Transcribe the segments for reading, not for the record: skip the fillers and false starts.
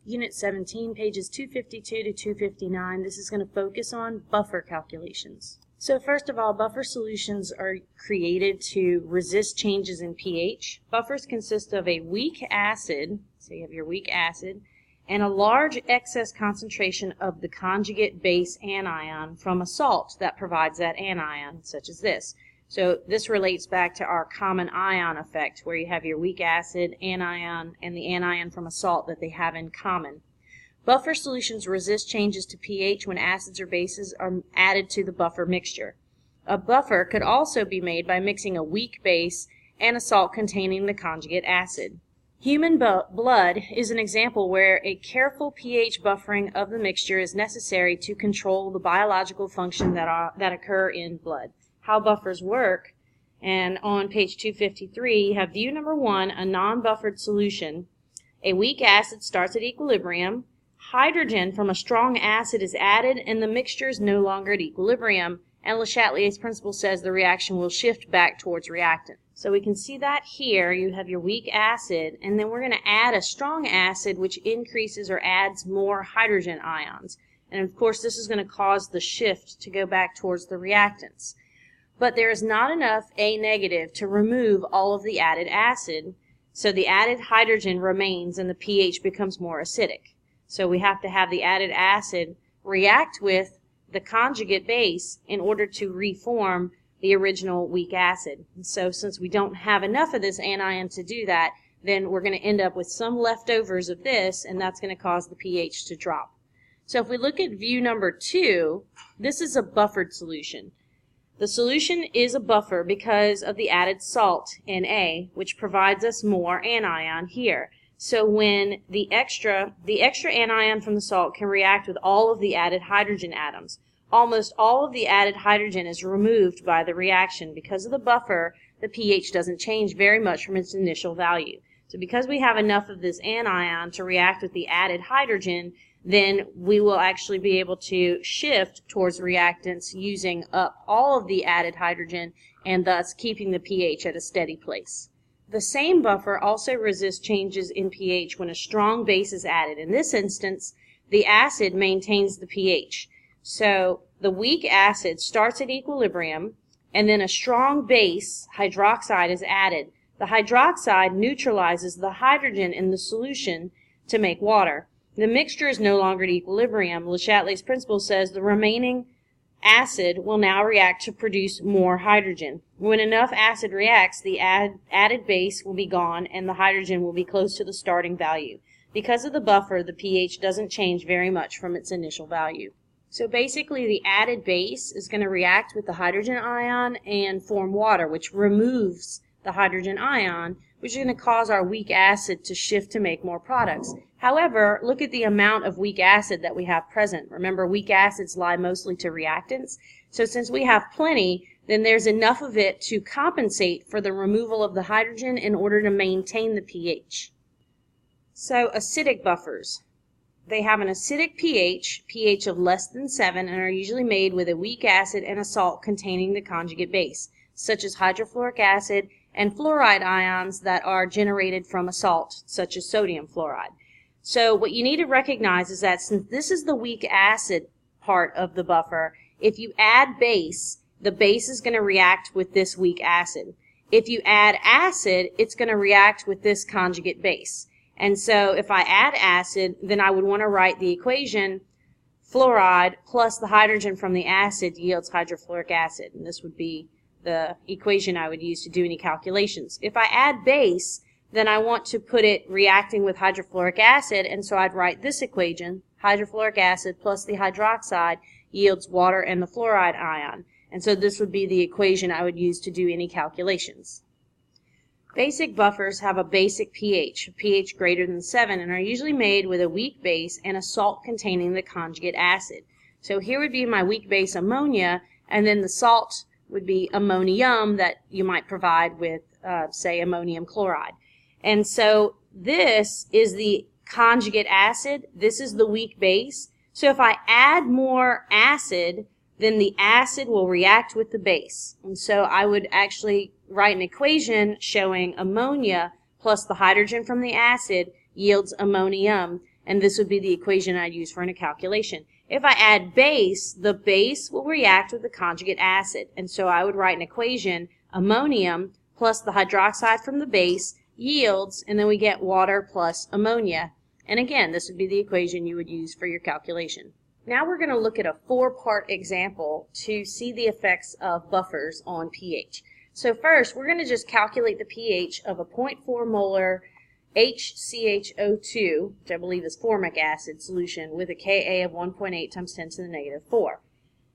Unit 17, pages 252 to 259. This is going to focus on buffer calculations. So first of all, buffer solutions are created to resist changes in pH. Buffers consist of a weak acid, so you have your weak acid, and a large excess concentration of the conjugate base anion from a salt that provides that anion, such as this. So this relates back to our common ion effect, where you have your weak acid, anion, and the anion from a salt that they have in common. Buffer solutions resist changes to pH when acids or bases are added to the buffer mixture. A buffer could also be made by mixing a weak base and a salt containing the conjugate acid. Human blood is an example where a careful pH buffering of the mixture is necessary to control the biological function that occur in blood. How buffers work, and on page 253 you have view number 1, a non-buffered solution. A weak acid starts at equilibrium, hydrogen from a strong acid is added, and the mixture is no longer at equilibrium, and Le Chatelier's principle says the reaction will shift back towards reactant. So we can see that here you have your weak acid, and then we're going to add a strong acid which increases or adds more hydrogen ions. And of course this is going to cause the shift to go back towards the reactants. But there is not enough A negative to remove all of the added acid, so the added hydrogen remains and the pH becomes more acidic. So we have to have the added acid react with the conjugate base in order to reform the original weak acid. And so since we don't have enough of this anion to do that, then we're going to end up with some leftovers of this, and that's going to cause the pH to drop. So if we look at view number 2, this is a buffered solution. The solution is a buffer because of the added salt, Na, which provides us more anion here. So when the extra anion from the salt can react with all of the added hydrogen atoms, almost all of the added hydrogen is removed by the reaction. Because of the buffer, the pH doesn't change very much from its initial value. So because we have enough of this anion to react with the added hydrogen, then we will actually be able to shift towards reactants using up all of the added hydrogen and thus keeping the pH at a steady place. The same buffer also resists changes in pH when a strong base is added. In this instance, the acid maintains the pH. So the weak acid starts at equilibrium, and then a strong base, hydroxide, is added. The hydroxide neutralizes the hydrogen in the solution to make water. The mixture is no longer at equilibrium. Le Chatelier's principle says the remaining acid will now react to produce more hydrogen. When enough acid reacts, the added base will be gone and the hydrogen will be close to the starting value. Because of the buffer, the pH doesn't change very much from its initial value. So basically the added base is going to react with the hydrogen ion and form water, which removes the hydrogen ion, which is going to cause our weak acid to shift to make more products. However, look at the amount of weak acid that we have present. Remember, weak acids lie mostly to reactants. So since we have plenty, then there's enough of it to compensate for the removal of the hydrogen in order to maintain the pH. So acidic buffers. They have an acidic pH of less than 7, and are usually made with a weak acid and a salt containing the conjugate base, such as hydrofluoric acid and fluoride ions that are generated from a salt, such as sodium fluoride. So what you need to recognize is that since this is the weak acid part of the buffer, if you add base, the base is going to react with this weak acid. If you add acid, it's going to react with this conjugate base. And so if I add acid, then I would want to write the equation fluoride plus the hydrogen from the acid yields hydrofluoric acid. And this would be the equation I would use to do any calculations. If I add base, then I want to put it reacting with hydrofluoric acid, and so I'd write this equation, hydrofluoric acid plus the hydroxide yields water and the fluoride ion. And so this would be the equation I would use to do any calculations. Basic buffers have a basic pH greater than 7, and are usually made with a weak base and a salt containing the conjugate acid. So here would be my weak base ammonia, and then the salt would be ammonium that you might provide with, say, ammonium chloride. And so this is the conjugate acid. This is the weak base. So if I add more acid, then the acid will react with the base. And so I would actually write an equation showing ammonia plus the hydrogen from the acid yields ammonium. and this would be the equation I'd use for a calculation. If I add base, the base will react with the conjugate acid, and so I would write an equation, ammonium plus the hydroxide from the base yields, and then we get water plus ammonia. And again, this would be the equation you would use for your calculation. Now we're going to look at a 4-part example to see the effects of buffers on pH. So first, we're going to just calculate the pH of a 0.4 molar HCHO2, which I believe is formic acid solution, with a Ka of 1.8 times 10 to the negative 4.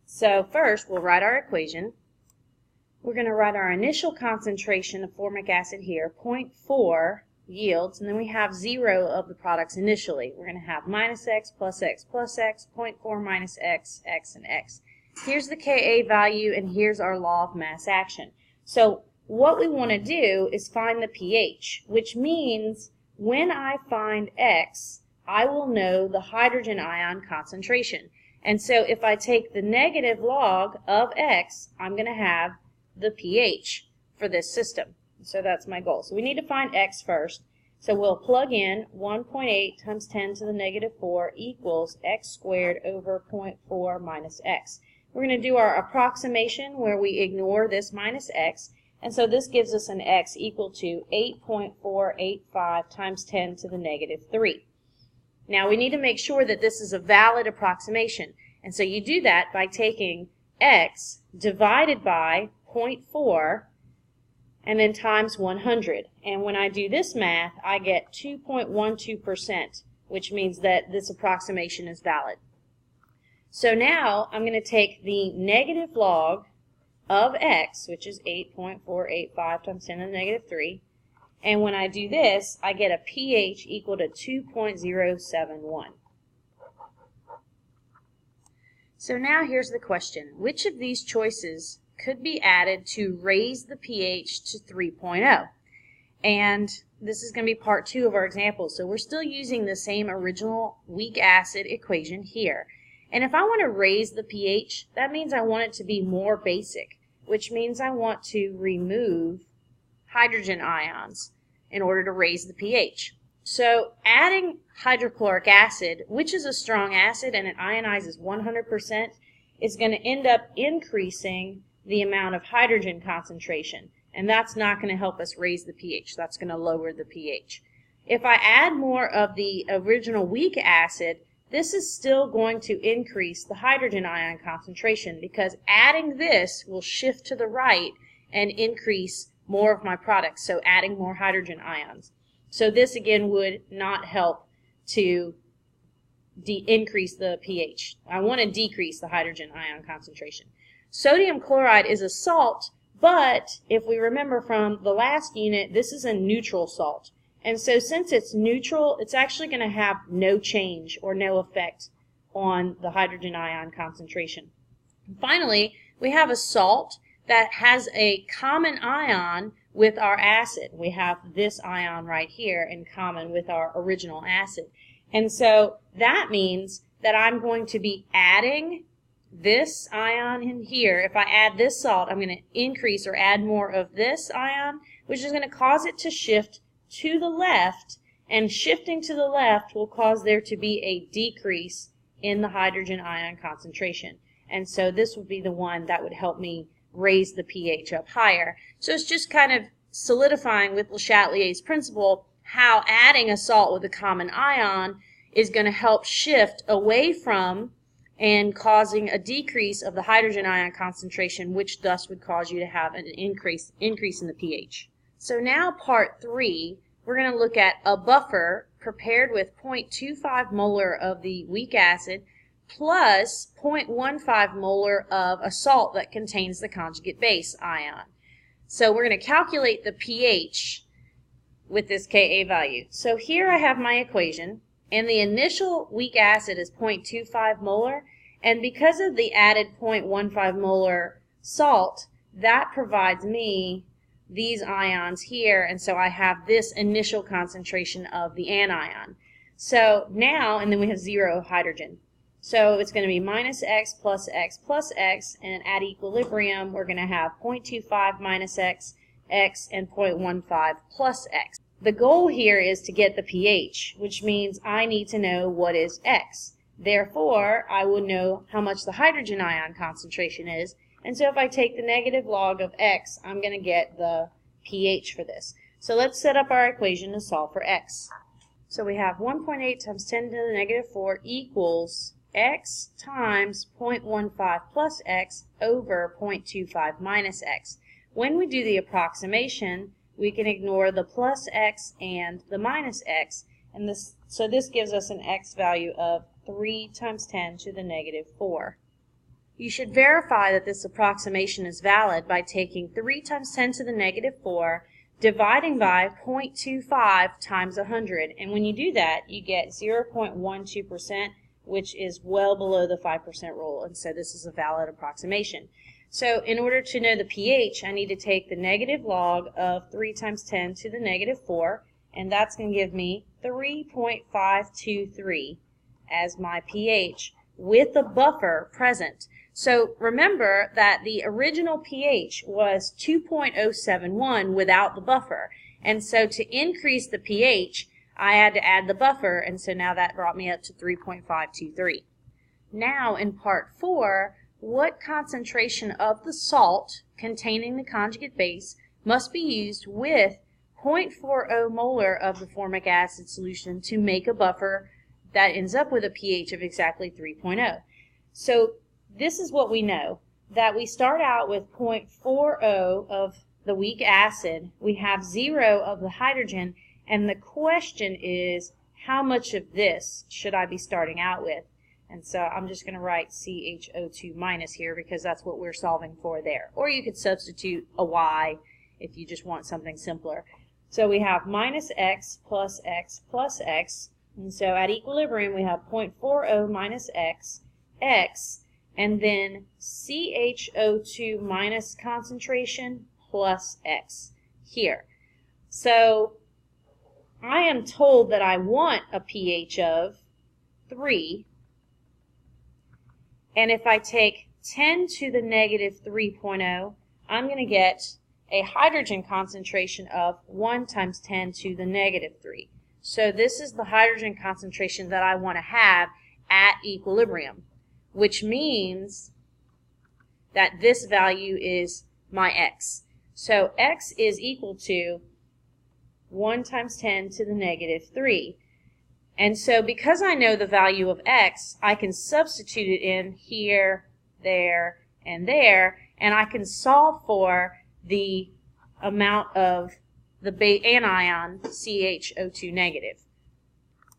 So first, we'll write our equation. We're going to write our initial concentration of formic acid here, 0.4 yields, and then we have 0 of the products initially. We're going to have minus x plus x plus x, 0.4 minus x, x, and x. Here's the Ka value, and here's our law of mass action. So what we want to do is find the pH, which means when I find x, I will know the hydrogen ion concentration. And so if I take the negative log of x, I'm going to have the pH for this system. So that's my goal. So we need to find x first. So we'll plug in 1.8 times 10 to the negative 4 equals x squared over 0.4 minus x. We're going to do our approximation where we ignore this minus x, and so this gives us an x equal to 8.485 times 10 to the negative 3. Now we need to make sure that this is a valid approximation, and so you do that by taking x divided by 0.4 and then times 100. And when I do this math, I get 2.12%, which means that this approximation is valid. So now I'm going to take the negative log of x, which is 8.485 times 10 to the negative 3, and when I do this, I get a pH equal to 2.071. So now here's the question. Which of these choices could be added to raise the pH to 3.0? And this is going to be part 2 of our example. So we're still using the same original weak acid equation here. And if I want to raise the pH, that means I want it to be more basic, which means I want to remove hydrogen ions in order to raise the pH. So adding hydrochloric acid, which is a strong acid and it ionizes 100%, is going to end up increasing the amount of hydrogen concentration, and that's not going to help us raise the pH. That's going to lower the pH. If I add more of the original weak acid, this is still going to increase the hydrogen ion concentration, because adding this will shift to the right and increase more of my product, so adding more hydrogen ions. So this again would not help to increase the pH. I want to decrease the hydrogen ion concentration. Sodium chloride is a salt, but if we remember from the last unit, this is a neutral salt. And so since it's neutral, it's actually going to have no change or no effect on the hydrogen ion concentration. And finally, we have a salt that has a common ion with our acid. We have this ion right here in common with our original acid. And so that means that I'm going to be adding this ion in here. If I add this salt, I'm going to increase or add more of this ion, which is going to cause it to shift to the left, and shifting to the left will cause there to be a decrease in the hydrogen ion concentration. And so this would be the one that would help me raise the pH up higher. So it's just kind of solidifying with Le Chatelier's principle how adding a salt with a common ion is going to help shift away from and causing a decrease of the hydrogen ion concentration, which thus would cause you to have an increase in the pH. So now part 3, we're going to look at a buffer prepared with 0.25 molar of the weak acid plus 0.15 molar of a salt that contains the conjugate base ion. So we're going to calculate the pH with this Ka value. So here I have my equation, and the initial weak acid is 0.25 molar, and because of the added 0.15 molar salt, that provides me these ions here, and so I have this initial concentration of the anion. So now, and then we have 0 hydrogen. So it's going to be minus x plus x plus x, and at equilibrium we're going to have 0.25 minus x, x, and 0.15 plus x. the goal here is to get the pH, which means I need to know what is X. Therefore, I would know how much the hydrogen ion concentration is, and so if I take the negative log of X, I'm going to get the pH for this. So let's set up our equation to solve for X. So we have 1.8 times 10 to the negative 4 equals X times 0.15 plus X over 0.25 minus X. When we do the approximation, we can ignore the plus X and the minus X, and so this gives us an X value of 3 times 10 to the negative 4. You should verify that this approximation is valid by taking 3 times 10 to the negative 4, dividing by 0.25 times 100, and when you do that, you get 0.12%, which is well below the 5% rule, and so this is a valid approximation. So in order to know the pH, I need to take the negative log of 3 times 10 to the negative 4, and that's going to give me 3.523 as my pH with the buffer present. So remember that the original pH was 2.071 without the buffer, and so to increase the pH, I had to add the buffer, and so now that brought me up to 3.523. Now in part 4, what concentration of the salt containing the conjugate base must be used with 0.40 molar of the formic acid solution to make a buffer that ends up with a pH of exactly 3.0. So this is what we know, that we start out with 0.40 of the weak acid, we have 0 of the hydrogen, and the question is, how much of this should I be starting out with? And so I'm just going to write CHO2 minus here because that's what we're solving for there. Or you could substitute a Y if you just want something simpler. So we have minus X plus X plus X. And so at equilibrium we have 0.40 minus X, X, and then CHO2 minus concentration plus X here. So I am told that I want a pH of 3. And if I take 10 to the negative 3.0, I'm going to get a hydrogen concentration of 1 times 10 to the negative 3. So this is the hydrogen concentration that I want to have at equilibrium, which means that this value is my X. So X is equal to 1 times 10 to the negative 3. And so because I know the value of X, I can substitute it in here, there, and there, and I can solve for the amount of the anion CHO2 negative.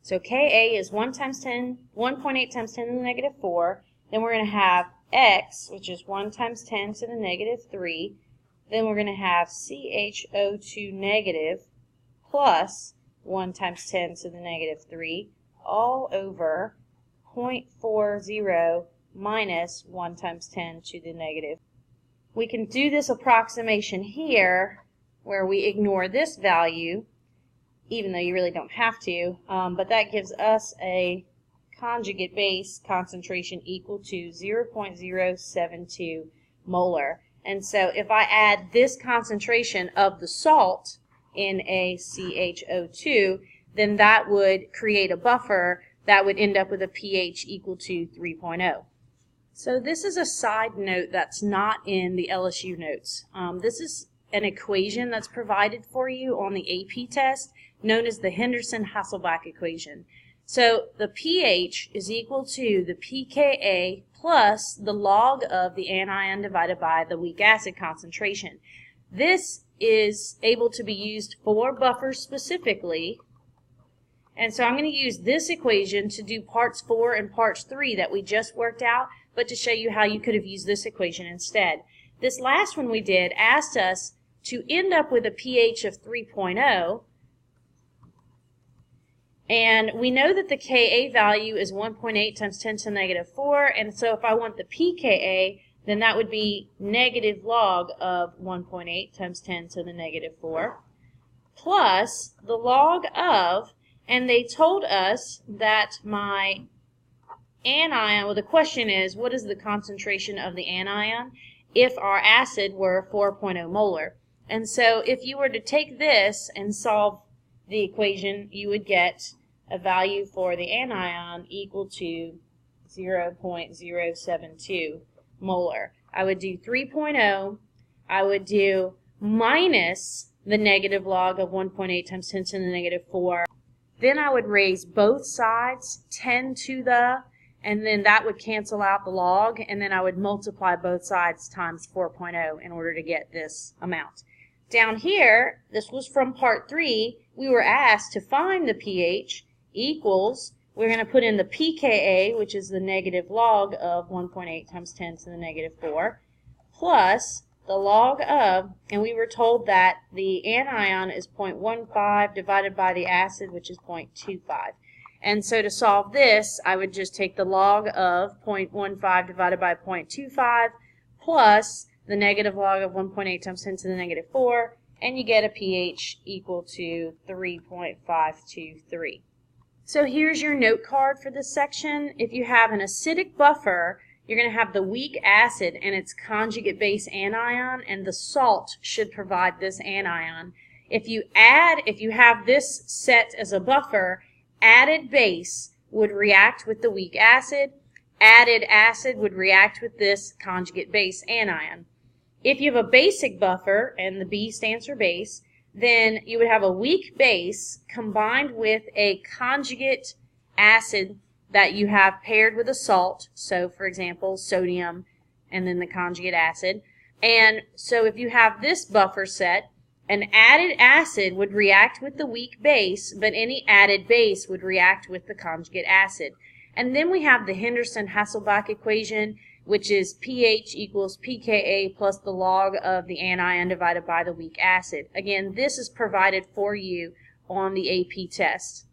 So Ka is 1.8 times 10 to the negative 4. Then we're going to have X, which is 1 times 10 to the negative 3. Then we're going to have CHO2 negative plus 1 times 10 to the negative 3, all over 0.40 minus 1 times 10 to the negative. We can do this approximation here where we ignore this value, even though you really don't have to, but that gives us a conjugate base concentration equal to 0.072 molar. And so if I add this concentration of the salt in a CHO2, then that would create a buffer that would end up with a pH equal to 3.0. So this is a side note that's not in the LSU notes. This is an equation that's provided for you on the AP test known as the Henderson-Hasselbalch equation. So the pH is equal to the pKa plus the log of the anion divided by the weak acid concentration. This is able to be used for buffers specifically, and so I'm going to use this equation to do parts 4 and parts 3 that we just worked out, but to show you how you could have used this equation instead. This last one we did asked us to end up with a pH of 3.0, and we know that the Ka value is 1.8 times 10 to the negative 4, and so if I want the pKa, then that would be negative log of 1.8 times 10 to the negative 4, plus the log of, and they told us that my anion, well the question is, what is the concentration of the anion if our acid were 4.0 molar? And so if you were to take this and solve the equation, you would get a value for the anion equal to 0.072 molar. I would do 3.0, I would do minus the negative log of 1.8 times 10 to the negative 4. Then I would raise both sides 10 to the, and then that would cancel out the log, and then I would multiply both sides times 4.0 in order to get this amount. Down here, this was from part 3, we were asked to find the pH equals, we're going to put in the pKa, which is the negative log of 1.8 times 10 to the negative 4, plus the log of, and we were told that the anion is 0.15 divided by the acid, which is 0.25. And so to solve this, I would just take the log of 0.15 divided by 0.25 plus the negative log of 1.8 times 10 to the negative 4, and you get a pH equal to 3.523. So here's your note card for this section. If you have an acidic buffer, you're going to have the weak acid and its conjugate base anion, and the salt should provide this anion. If you have this set as a buffer, added base would react with the weak acid, added acid would react with this conjugate base anion. If you have a basic buffer, and the B stands for base, then you would have a weak base combined with a conjugate acid that you have paired with a salt, so for example sodium and then the conjugate acid. And so if you have this buffer set, an added acid would react with the weak base, but any added base would react with the conjugate acid. And then we have the Henderson-Hasselbalch equation, which is pH equals pKa plus the log of the anion divided by the weak acid. Again, this is provided for you on the AP test.